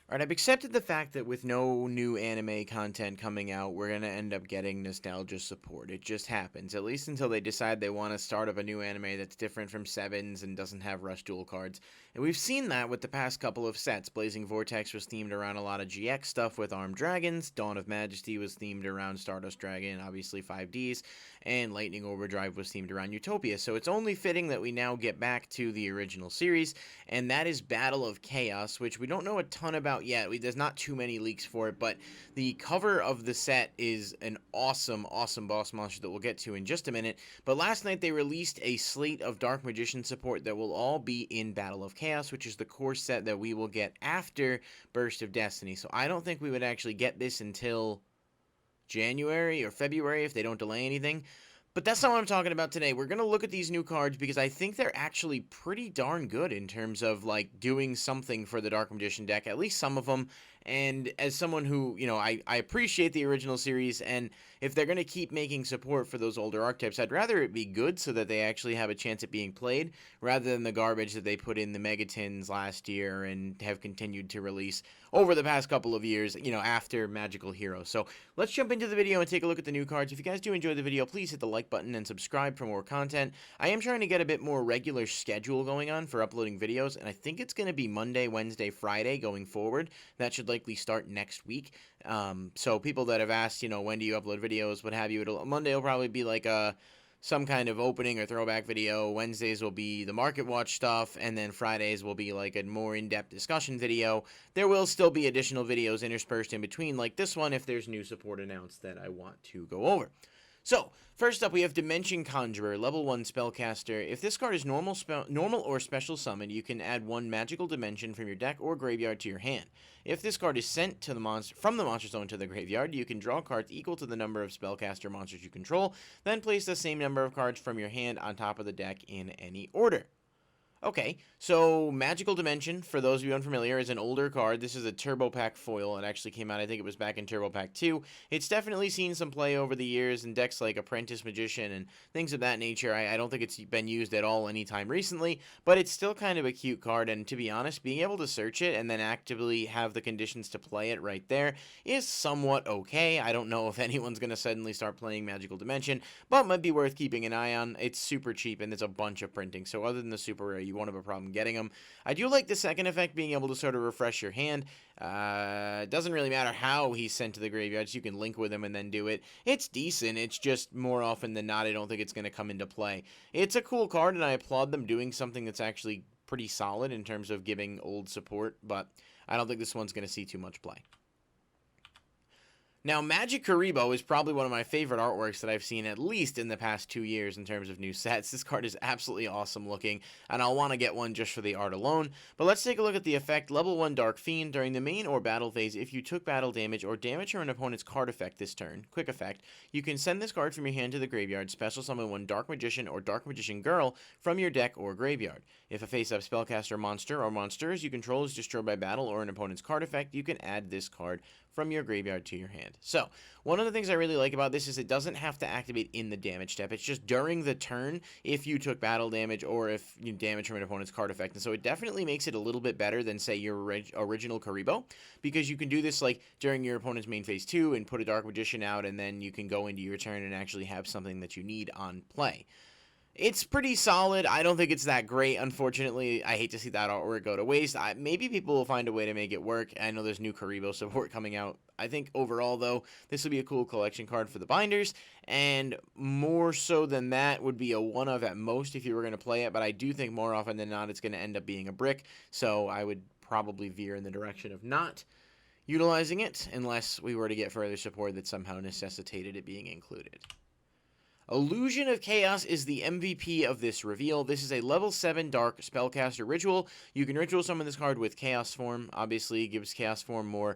Alright, I've accepted the fact that with no new anime content coming out, we're going to end up getting nostalgia support. It just happens, at least until they decide they want to start up a new anime that's different from Sevens and doesn't have Rush Duel cards. And we've seen that with the past couple of sets. Blazing Vortex was themed around a lot of GX stuff with Armed Dragons, Dawn of Majesty was themed around Stardust Dragon, obviously 5Ds, and Lightning Overdrive was themed around Utopia. So it's only fitting that we now get back to the original series, and that is Battle of Chaos, which we don't know a ton about yet. There's not too many leaks for it, but the cover of the set is an awesome boss monster that we'll get to in just a minute. But last night they released a slate of Dark Magician support that will all be in Battle of Chaos, which is the core set that we will get after Burst of Destiny. So I don't think we would actually get this until January or February if they don't delay anything. But that's not what I'm talking about today. We're going to look at these new cards because I think they're actually pretty darn good in terms of, like, doing something for the Dark Magician deck, at least some of them. And as someone who, you know, I appreciate the original series, and if they're going to keep making support for those older archetypes, I'd rather it be good so that they actually have a chance at being played, rather than the garbage that they put in the Megatins last year and have continued to release over the past couple of years, you know, after Magical Heroes. So let's jump into the video and take a look at the new cards. If you guys do enjoy the video, please hit the like button and subscribe for more content. I am trying to get a bit more regular schedule going on for uploading videos, and I think it's going to be Monday, Wednesday, Friday going forward. That should likely start next week. So people that have asked, you know, when do you upload videos, what have you, Monday will probably be like some kind of opening or throwback video. Wednesdays will be the Market Watch stuff, and then Fridays will be like a more in-depth discussion video. There will still be additional videos interspersed in between, like this one, if there's new support announced that I want to go over. So, first up we have Dimension Conjurer, level 1 spellcaster. If this card is normal or special summon, you can add one magical dimension from your deck or graveyard to your hand. If this card is sent to the from the monster zone to the graveyard, you can draw cards equal to the number of spellcaster monsters you control, then place the same number of cards from your hand on top of the deck in any order. Okay, so Magical Dimension, for those of you unfamiliar, is an older card. This is a Turbo Pack foil. It actually came out, I think it was back in Turbo Pack 2. It's definitely seen some play over the years in decks like Apprentice Magician and things of that nature. I don't think it's been used at all anytime recently, but it's still kind of a cute card, and to be honest, being able to search it and then actively have the conditions to play it right there is somewhat okay. I don't know if anyone's going to suddenly start playing Magical Dimension, but might be worth keeping an eye on. It's super cheap, and there's a bunch of printing, so other than the super rare, you won't have a problem getting them. I do like the second effect, being able to sort of refresh your hand. It doesn't really matter how he's sent to the graveyard, so you can link with him and then do it. It's decent, it's just more often than not, I don't think it's going to come into play. It's a cool card, and I applaud them doing something that's actually pretty solid in terms of giving old support, but I don't think this one's going to see too much play. Now, Magic Karibo is probably one of my favorite artworks that I've seen at least in the past 2 years in terms of new sets. This card is absolutely awesome looking, and I'll want to get one just for the art alone. But let's take a look at the effect. Level 1 Dark Fiend. During the main or battle phase, if you took battle damage or damage from an opponent's card effect this turn, quick effect, you can send this card from your hand to the graveyard, special summon one Dark Magician or Dark Magician Girl from your deck or graveyard. If a face-up spellcaster monster or monsters you control is destroyed by battle or an opponent's card effect, you can add this card from your graveyard to your hand. So, one of the things I really like about this is it doesn't have to activate in the damage step. It's just during the turn if you took battle damage or if you damage from an opponent's card effect. And so it definitely makes it a little bit better than, say, your original Karibo, because you can do this like during your opponent's main phase 2 and put a Dark Magician out, and then you can go into your turn and actually have something that you need on play. It's pretty solid. I don't think it's that great, unfortunately. I hate to see that artwork go to waste. Maybe people will find a way to make it work. I know there's new Karibo support coming out. I think overall, though, this would be a cool collection card for the binders, and more so than that would be a one-of at most if you were going to play it, but I do think more often than not it's going to end up being a brick, so I would probably veer in the direction of not utilizing it unless we were to get further support that somehow necessitated it being included. Illusion of Chaos is the MVP of this reveal. This is a level 7 Dark Spellcaster Ritual. You can Ritual summon this card with Chaos Form. Obviously, it gives Chaos Form more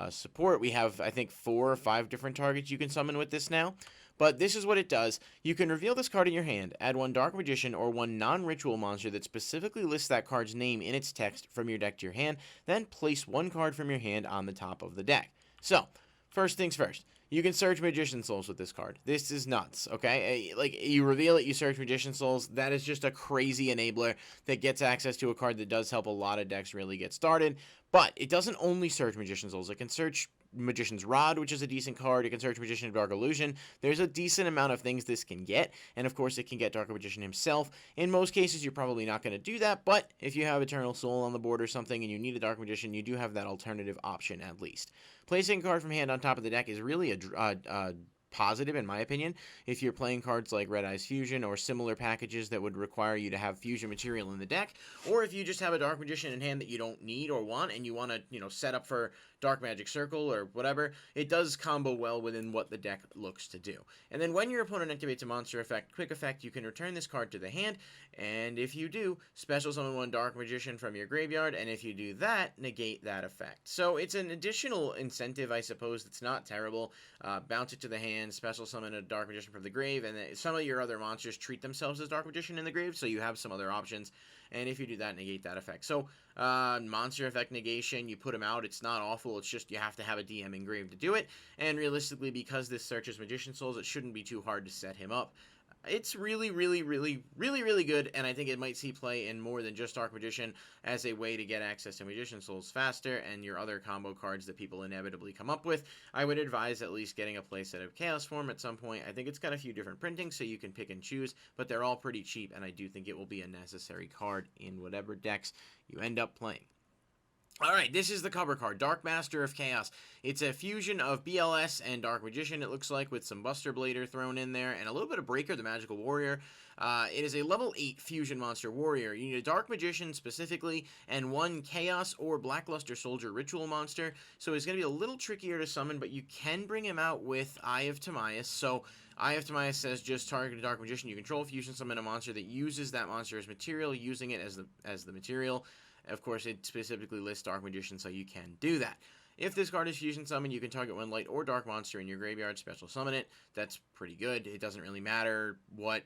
support. We have, I think, 4 or 5 different targets you can summon with this now. But this is what it does. You can reveal this card in your hand, add one Dark Magician or one non-ritual monster that specifically lists that card's name in its text from your deck to your hand, then place one card from your hand on the top of the deck. So, first things first. You can search Magician Souls with this card. This is nuts, okay? Like, you reveal it, you search Magician Souls. That is just a crazy enabler that gets access to a card that does help a lot of decks really get started. But it doesn't only search Magician's Souls. It can search Magician's Rod, which is a decent card. It can search Magician of Dark Illusion. There's a decent amount of things this can get, and of course it can get Dark Magician himself. In most cases, you're probably not going to do that, but if you have Eternal Soul on the board or something and you need a Dark Magician, you do have that alternative option at least. Placing a card from hand on top of the deck is really a positive, in my opinion, if you're playing cards like Red Eyes Fusion or similar packages that would require you to have fusion material in the deck, or if you just have a Dark Magician in hand that you don't need or want and you want to, set up for Dark Magic Circle or whatever, it does combo well within what the deck looks to do. And then when your opponent activates a monster effect, quick effect, you can return this card to the hand, and if you do, special summon one Dark Magician from your graveyard, and if you do that, negate that effect. So it's an additional incentive, I suppose, that's not terrible. Bounce it to the hand, special summon a Dark Magician from the grave, and then some of your other monsters treat themselves as Dark Magician in the grave, so you have some other options. And if you do that, negate that effect. So, monster effect negation, you put them out, it's not awful, it's just you have to have a DM engraved to do it. And realistically, because this searches Magician Souls, it shouldn't be too hard to set him up. It's really, really, really, really, really good, and I think it might see play in more than just Dark Magician as a way to get access to Magician Souls faster and your other combo cards that people inevitably come up with. I would advise at least getting a playset of Chaos Form at some point. I think it's got a few different printings, so you can pick and choose, but they're all pretty cheap, and I do think it will be a necessary card in whatever decks you end up playing. Alright, this is the cover card, Dark Master of Chaos. It's a fusion of BLS and Dark Magician, it looks like, with some Buster Blader thrown in there, and a little bit of Breaker, the Magical Warrior. It is a level 8 fusion monster warrior. You need a Dark Magician specifically, and one Chaos or Blackluster Soldier ritual monster, so it's going to be a little trickier to summon, but you can bring him out with Eye of Timaeus. So Eye of Timaeus says just target a Dark Magician. You control, fusion summon a monster that uses that monster as material, using it as the material. Of course, it specifically lists Dark Magician, so you can do that. If this card is Fusion Summon, you can target one light or dark monster in your graveyard, special summon it. That's pretty good. It doesn't really matter what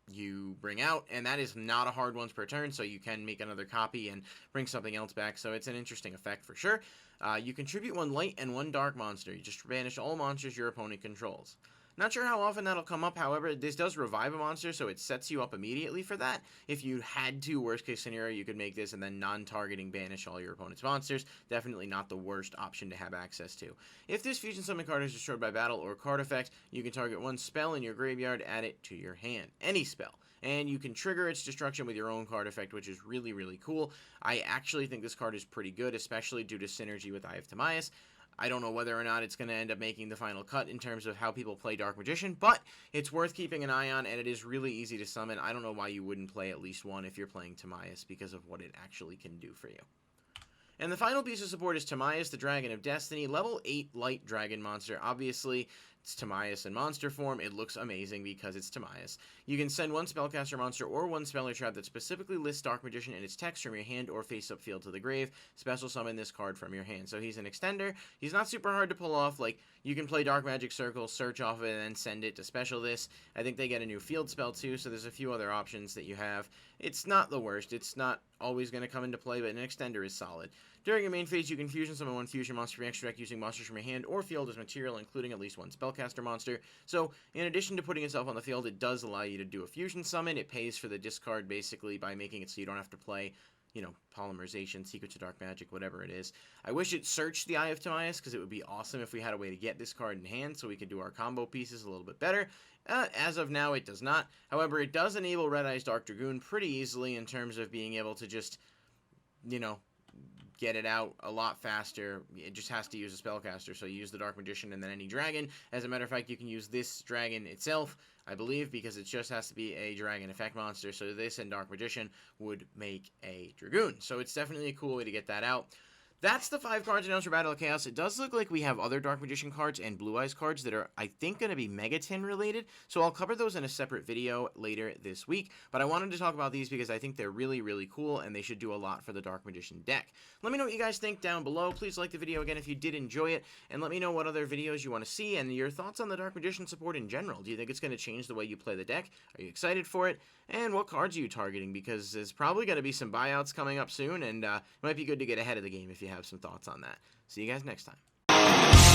you bring out, and that is not a hard once per turn, so you can make another copy and bring something else back, so it's an interesting effect for sure. You contribute one light and one dark monster. You just banish all monsters your opponent controls. Not sure how often that'll come up, however, this does revive a monster, so it sets you up immediately for that. If you had to, worst case scenario, you could make this and then non-targeting banish all your opponent's monsters. Definitely not the worst option to have access to. If this Fusion Summon card is destroyed by battle or card effect, you can target one spell in your graveyard, add it to your hand. Any spell. And you can trigger its destruction with your own card effect, which is really, really cool. I actually think this card is pretty good, especially due to synergy with Eye of Timaeus. I don't know whether or not it's going to end up making the final cut in terms of how people play Dark Magician, but it's worth keeping an eye on, and it is really easy to summon. I don't know why you wouldn't play at least one if you're playing Timaeus because of what it actually can do for you. And the final piece of support is Timaeus, the Dragon of Destiny, level 8 light dragon monster. Obviously, it's Timaeus in monster form. It looks amazing because it's Timaeus. You can send one spellcaster monster or one speller trap that specifically lists Dark Magician in its text from your hand or face-up field to the grave. Special summon this card from your hand. So he's an extender. He's not super hard to pull off. Like, you can play Dark Magic Circle, search off of it, and then send it to special this. I think they get a new field spell too, so there's a few other options that you have. It's not the worst. It's not always going to come into play, but an extender is solid. During your main phase, you can fusion summon one fusion monster from your extra deck using monsters from your hand or field as material, including at least one spellcaster monster. So, in addition to putting itself on the field, it does allow you to do a fusion summon. It pays for the discard, basically, by making it so you don't have to play, Polymerization, Secrets of Dark Magic, whatever it is. I wish it searched the Eye of Timaeus, because it would be awesome if we had a way to get this card in hand so we could do our combo pieces a little bit better. As of now, it does not. However, it does enable Red Eyes Dark Dragoon pretty easily in terms of being able to just, get it out a lot faster. It just has to use a spellcaster, so you use the Dark Magician and then any dragon. As a matter of fact, you can use this dragon itself, I believe, because it just has to be a dragon effect monster, so this and Dark Magician would make a Dragoon. So it's definitely a cool way to get that out. That's the 5 cards announced for Battle of Chaos. It does look like we have other Dark Magician cards and Blue Eyes cards that are, I think, going to be Megatin related. So I'll cover those in a separate video later this week. But I wanted to talk about these because I think they're really, really cool and they should do a lot for the Dark Magician deck. Let me know what you guys think down below. Please like the video again if you did enjoy it. And let me know what other videos you want to see and your thoughts on the Dark Magician support in general. Do you think it's going to change the way you play the deck? Are you excited for it? And what cards are you targeting? Because there's probably going to be some buyouts coming up soon. And it might be good to get ahead of the game if you have some thoughts on that. See you guys next time.